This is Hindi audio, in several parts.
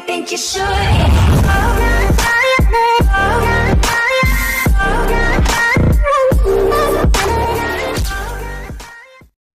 think you should.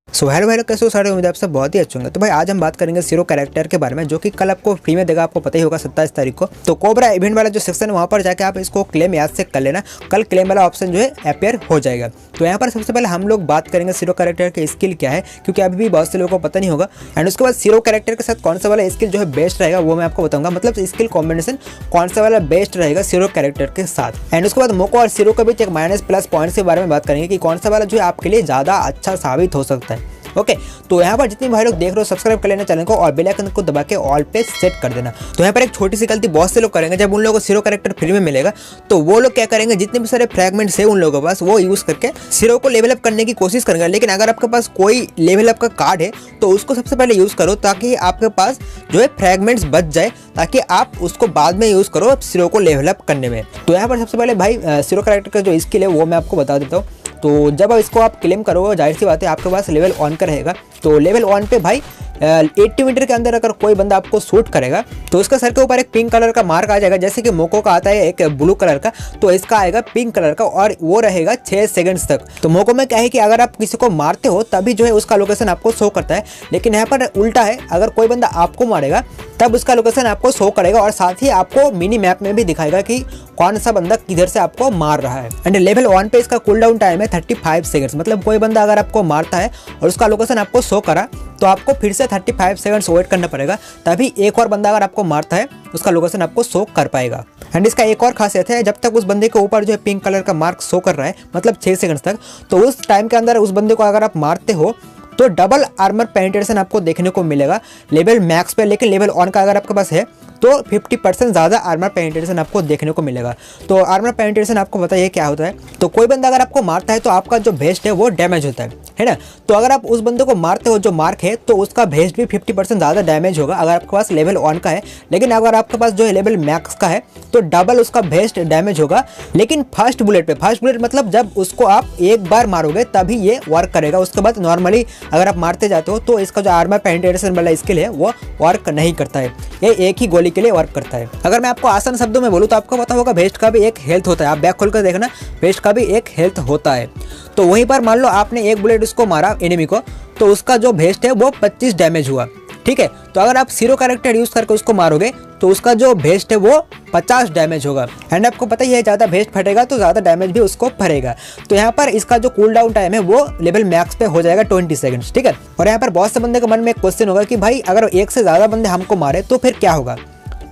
So hello hello, कैसे हो सारे? उम्मीद आप सब बहुत ही अच्छे होंगे। तो भाई आज हम बात करेंगे सीरो कैरेक्टर के बारे में, जो कि कल आपको फ्री में देगा, आपको पता ही होगा 27 तारीख को। तो कोबरा इवेंट वाला जो सेक्शन है वहाँ पर जाके आप इसको क्लेम याद से कर लेना, कल क्लेम वाला ऑप्शन जो है अपेयर हो जाएगा। तो यहाँ पर सबसे पहले हम लोग बात करेंगे सीरो कैरेक्टर के स्किल क्या है, क्योंकि अभी भी बहुत से लोगों को पता नहीं होगा। एंड उसके बाद सीरो कैरेक्टर के साथ कौन सा वाला स्किल जो है बेस्ट रहेगा वो मैं आपको बताऊंगा, मतलब स्किल कॉम्बिनेशन कौन सा वाला बेस्ट रहेगा सीरो कैरेक्टर के साथ। एंड उसके बाद मोको और सीरो के बीच एक माइनस प्लस पॉइंट्स के बारे में बात करेंगे कि कौन सा वाला जो है आपके लिए ज़्यादा अच्छा साबित हो सकता है। ओके, तो यहाँ पर जितने भाई लोग देख रहे हो सब्सक्राइब कर लेना चैनल को और बेल आइकन को दबा के ऑल पे सेट कर देना। तो यहाँ पर एक छोटी सी गलती बहुत से लोग करेंगे, जब उन लोगों को सीरो कैरेक्टर फ्री में मिलेगा तो वो लोग क्या करेंगे, जितने भी सारे फ्रैगमेंट्स है उन लोगों के पास वो यूज करके सीरो को लेवल अप करने की कोशिश करेंगे। लेकिन अगर आपके पास कोई लेवल अप का कार्ड है तो उसको सबसे पहले यूज करो, ताकि आपके पास जो है फ्रैगमेंट्स बच जाए, ताकि आप उसको बाद में यूज करो सीरो को लेवल अप करने में। तो यहाँ पर सबसे पहले भाई सीरो कैरेक्टर का जो स्किल है वो मैं आपको बता देता हूँ। तो जब आप इसको आप क्लेम करोगे, जाहिर सी बात है आपके पास लेवल 1 का रहेगा। तो लेवल 1 पे भाई 80 मीटर के अंदर अगर कोई बंदा आपको शूट करेगा तो उसका सर के ऊपर एक पिंक कलर का मार्क आ जाएगा, जैसे कि मोको का आता है एक ब्लू कलर का, तो इसका आएगा पिंक कलर का और वो रहेगा 6 सेकंड्स तक। तो मोको में क्या है कि अगर आप किसी को मारते हो तभी जो है उसका लोकेशन आपको शो करता है, लेकिन यहाँ पर उल्टा है, अगर कोई बंदा आपको मारेगा तब उसका लोकेशन आपको शो करेगा और साथ ही आपको मिनी मैप में भी दिखाएगा कि कौन सा बंदा किधर से आपको मार रहा है। एंड लेवल 1 पे इसका कूल डाउन टाइम है 35 सेकंड्स, मतलब कोई बंदा अगर आपको मारता है और उसका लोकेशन आपको शो करा तो आपको फिर से 35 सेकंड्स वेट करना पड़ेगा, तभी एक और बंदा अगर आपको मारता है उसका लोकेशन आपको शो कर पाएगा। एंड इसका एक और खासियत है, जब तक उस बंदे के ऊपर जो है पिंक कलर का मार्क शो कर रहा है, मतलब 6 सेकंड्स तक, तो उस टाइम के अंदर उस बंदे को अगर आप मारते हो तो डबल आर्मर पेनिट्रेशन आपको देखने को मिलेगा लेवल मैक्स पे। लेकिन लेवल 1 का अगर आपके पास है तो 50% ज़्यादा आर्मर पेनिट्रेशन आपको देखने को मिलेगा। तो आर्मर पेनिट्रेशन आपको बताइए क्या होता है। तो कोई बंदा अगर आपको मारता है तो आपका जो वेस्ट है वो डैमेज होता है ना। तो अगर आप उस बंदे को मारते हो जो मार्क है तो उसका वेस्ट भी 50% ज़्यादा डैमेज होगा अगर आपके पास लेवल 1 का है। लेकिन अगर आपके पास जो है लेवल मैक्स का है तो डबल उसका वेस्ट डैमेज होगा। लेकिन फर्स्ट बुलेट पे, फर्स्ट बुलेट मतलब जब उसको आप एक बार मारोगे तभी ये वर्क करेगा, उसके बाद नॉर्मली अगर आप मारते जाते हो तो इसका जो आर्मर पेनिट्रेशन वाला स्किल है वो वर्क नहीं करता है, ये एक ही गोली के लिए वर्क करता है। अगर मैं आपको आसान शब्दों में बोलूँ तो आपको पता होगा वेस्ट का भी एक हेल्थ होता है, आप बैक खोल कर देखना, वेस्ट का भी एक हेल्थ होता है। तो वहीं पर मान लो आपने एक बुलेट उसको मारा एनिमी को, तो उसका जो वेस्ट है वो 25 डैमेज हुआ, ठीक है। तो अगर आप सीरो कैरेक्टर यूज करके उसको मारोगे तो उसका जो वेस्ट है वो 50 डैमेज होगा। एंड आपको पता ही है ज़्यादा वेस्ट फटेगा तो ज़्यादा डैमेज भी उसको फटेगा। तो यहाँ पर इसका जो कूल डाउन टाइम है वो लेवल मैक्स पे हो जाएगा 20 सेकंड्स, ठीक है। और यहाँ पर बहुत से बंदे के मन में एक क्वेश्चन होगा कि भाई अगर एक से ज़्यादा बंदे हमको मारे तो फिर क्या होगा।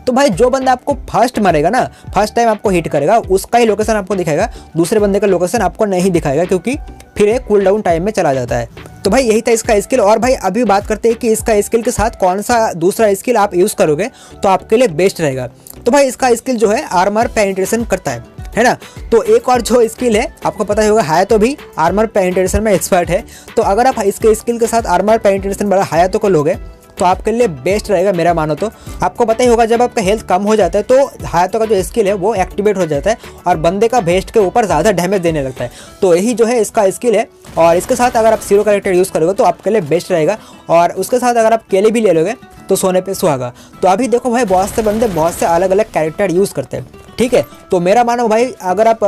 तो भाई जो बंदा आपको फर्स्ट मारेगा ना, फर्स्ट टाइम आपको हिट करेगा, उसका ही लोकेशन आपको दिखाएगा, दूसरे बंदे का लोकेशन आपको नहीं दिखाएगा, क्योंकि फिर एक कूल डाउन टाइम में चला जाता है। तो भाई यही था इसका स्किल। और भाई अभी बात करते हैं कि इसका स्किल के साथ कौन सा दूसरा स्किल आप यूज़ करोगे तो आपके लिए बेस्ट रहेगा। तो भाई इसका स्किल जो है आर्मर पेनिट्रेशन करता है ना। तो एक और जो स्किल है आपको पता ही होगा, हायातो भी आर्मर पेनिट्रेशन में एक्सपर्ट है। तो अगर आप इसके स्किल के साथ आर्मर पेनिट्रेशन वाला हायातो को लोगे तो आपके लिए बेस्ट रहेगा मेरा मानो तो। आपको पता ही होगा जब आपका हेल्थ कम हो जाता है तो हायातो का जो स्किल है वो एक्टिवेट हो जाता है और बंदे का वेस्ट के ऊपर ज़्यादा डैमेज देने लगता है। तो यही जो है इसका स्किल है, और इसके साथ अगर आप सीरो कैरेक्टर यूज़ करोगे तो आपके लिए बेस्ट रहेगा। और उसके साथ अगर आप केले भी ले लोगे तो सोने पे सुहागा। तो अभी देखो भाई बहुत से बंदे बहुत से अलग अलग कैरेक्टर यूज़ करते हैं, ठीक है। तो मेरा मानो भाई अगर आप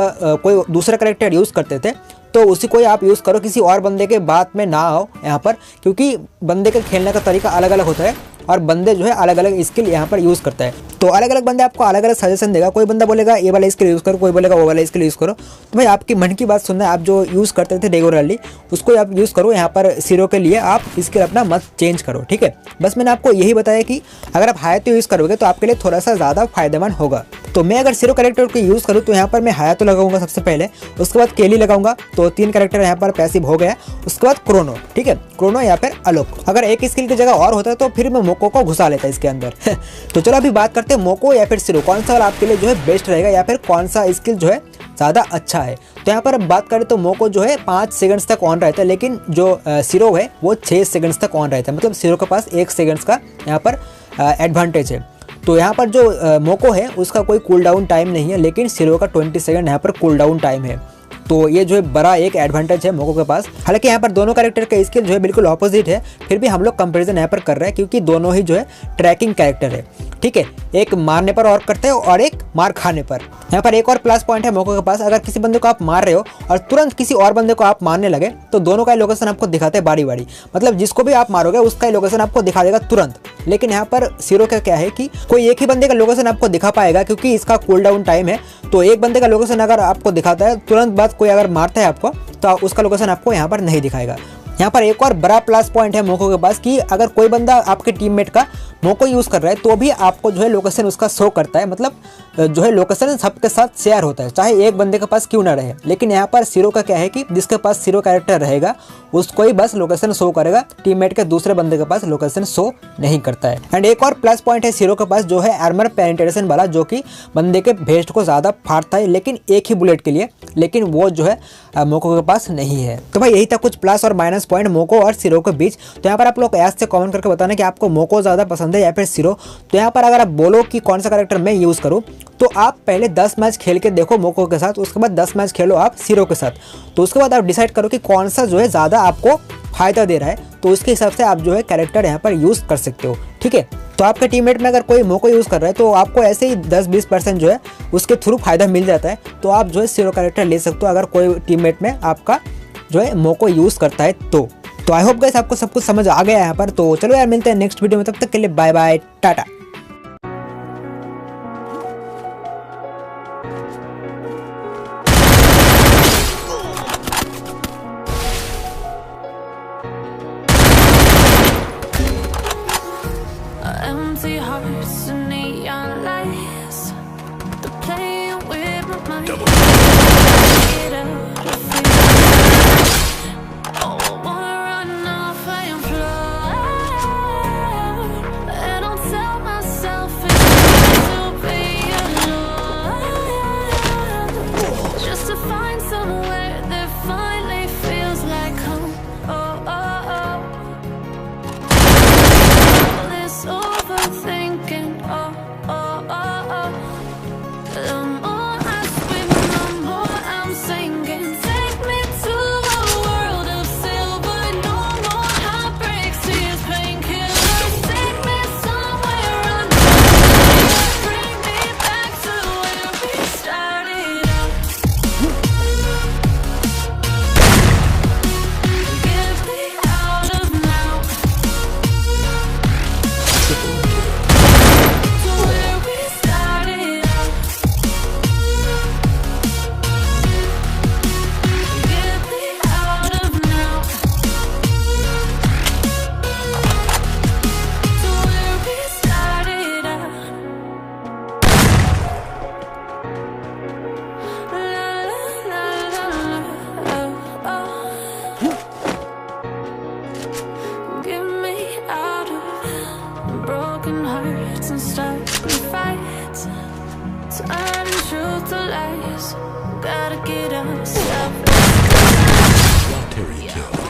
कोई दूसरा कैरेक्टर यूज़ करते थे तो उसी को आप यूज़ करो, किसी और बंदे के बात में ना आओ यहाँ पर, क्योंकि बंदे के खेलने का तरीका अलग अलग होता है और बंदे जो है अलग अलग स्किल यहाँ पर यूज़ करता है। तो अलग अलग बंदे आपको अलग अलग सजेशन देगा, कोई बंदा बोलेगा ये वाला स्किल यूज़ करो, कोई बोलेगा वो वाला स्किल यूज़ करो। तो भाई आपकी मन की बात सुनना है, आप जो यूज़ करते थे रेगुलरली उसको आप यूज़ करो। यहाँ पर सीरो के लिए आप स्किल अपना मत चेंज करो, ठीक है। बस मैंने आपको यही बताया कि अगर आप हायातो यूज़ करोगे तो आपके लिए थोड़ा सा ज़्यादा फायदेमंद होगा। तो मैं अगर सीरो कैरेक्टर को यूज़ करूँ तो यहाँ पर मैं हायातो लगाऊंगा सबसे पहले, उसके बाद केली लगाऊंगा, तो 3 कैरेक्टर यहाँ पर पैसिव हो गया। उसके बाद क्रोनो, ठीक है, क्रोनो या फिर अलोक। अगर एक स्किल की जगह और होता है तो फिर मैं मोको को घुसा लेता इसके अंदर तो चलो अभी बात करते हैं मोको या फिर सीरो, कौन सा वाला आपके लिए जो है बेस्ट रहेगा या फिर कौन सा स्किल जो है ज़्यादा अच्छा है। तो यहाँ पर अब बात करें तो मोको जो है 5 सेकंड्स तक ऑन रहता है, लेकिन जो सीरो है वो 6 सेकंड्स तक ऑन रहता है, मतलब सीरो के पास 1 सेकंड्स का यहाँ पर एडवांटेज है। तो यहाँ पर जो मोको है उसका कोई कूल डाउन टाइम नहीं है, लेकिन सीरो का 20 सेकंड यहाँ पर कूल डाउन टाइम है। तो ये जो है बड़ा एक एडवांटेज है मोको के पास। हालांकि यहाँ पर दोनों कैरेक्टर का स्किल जो है बिल्कुल ऑपोजिट है, फिर भी हम लोग कंपैरिजन यहाँ पर कर रहे हैं क्योंकि दोनों ही जो है ट्रैकिंग कैरेक्टर है। ठीक है, एक मारने पर और करते हो और एक मार खाने पर। यहाँ पर एक और प्लस पॉइंट है मोको के पास, अगर किसी बंदे को आप मार रहे हो और तुरंत किसी और बंदे को आप मारने लगे तो दोनों का लोकेशन आपको दिखाते हैं बारी बारी, मतलब जिसको भी आप मारोगे उसका लोकेशन आपको दिखा देगा तुरंत। लेकिन यहाँ पर सीरो का क्या है कि कोई एक ही बंदे का लोकेशन आपको दिखा पाएगा, क्योंकि इसका कूल डाउन टाइम है। तो एक बंदे का लोकेशन अगर आपको दिखाता है, तुरंत बाद कोई अगर मारता है आपको तो उसका लोकेशन आपको यहाँ पर नहीं दिखाएगा। यहाँ पर एक और बड़ा प्लस पॉइंट है मोको के पास कि अगर कोई बंदा आपके टीममेट का मोको यूज़ कर रहा है तो भी आपको जो है लोकेशन उसका शो करता है, मतलब जो है लोकेशन सबके साथ शेयर होता है, चाहे एक बंदे के पास क्यों ना रहे। लेकिन यहाँ पर सीरो का क्या है कि जिसके पास सीरो कैरेक्टर रहेगा उसको ही बस लोकेशन शो करेगा, टीममेट के दूसरे बंदे के पास लोकेशन शो नहीं करता है। एंड एक और प्लस पॉइंट है सीरो के पास जो है आर्मर पेनिट्रेशन वाला, जो कि बंदे के वेस्ट को ज़्यादा फाड़ता है लेकिन एक ही बुलेट के लिए, लेकिन वो जो है मोको के पास नहीं है। तो भाई यही था कुछ प्लस और माइनस पॉइंट मोको और सीरो के बीच। तो यहाँ पर आप लोग ऐसे से कमेंट करके बताना कि आपको मोको ज़्यादा पसंद है या फिर सीरो। तो यहाँ पर अगर आप बोलो कि कौन सा कैरेक्टर मैं यूज़ करूँ, तो आप पहले 10 मैच खेल के देखो मोको के साथ, उसके बाद 10 मैच खेलो आप सीरो के साथ। तो उसके बाद आप डिसाइड करो कि कौन सा जो है ज़्यादा आपको फायदा दे रहा है, तो उसके हिसाब से आप जो है कैरेक्टर यहाँ पर यूज़ कर सकते हो, ठीक है। तो आपके टीममेट में अगर कोई मोको यूज़ कर रहा है तो आपको ऐसे ही 10-20% जो है उसके थ्रू फायदा मिल जाता है, तो आप जो है सीरो कैरेक्टर ले सकते हो अगर कोई टीममेट में आपका जो है मोको यूज़ करता है तो आई होप गाइस आपको सब कुछ समझ आ गया यहाँ पर। तो चलो यार मिलते हैं नेक्स्ट वीडियो में, तब तक के लिए bye bye, tata. Empty hearts and neon lights, they're playing with my mind. Get out of here. Oh, wanna run off and fly, and I'll tell myself it's to be alone, just to find somewhere that finally feels like home. Oh, oh, oh. Overthinking, oh, oh, oh, oh. The more I swim, the more I'm sinking. Take me to a world of silver, no more heartbreaks, tears, painkillers. Take me somewhere unknown, bring me back to where we started out. Get me out of now. To where we started out. Get me out of now. To where we started out. La la la la, oh, oh. Get me out of broken hearts and starting fights, turning truth to lies. Gotta get up, stop. Terry Kill.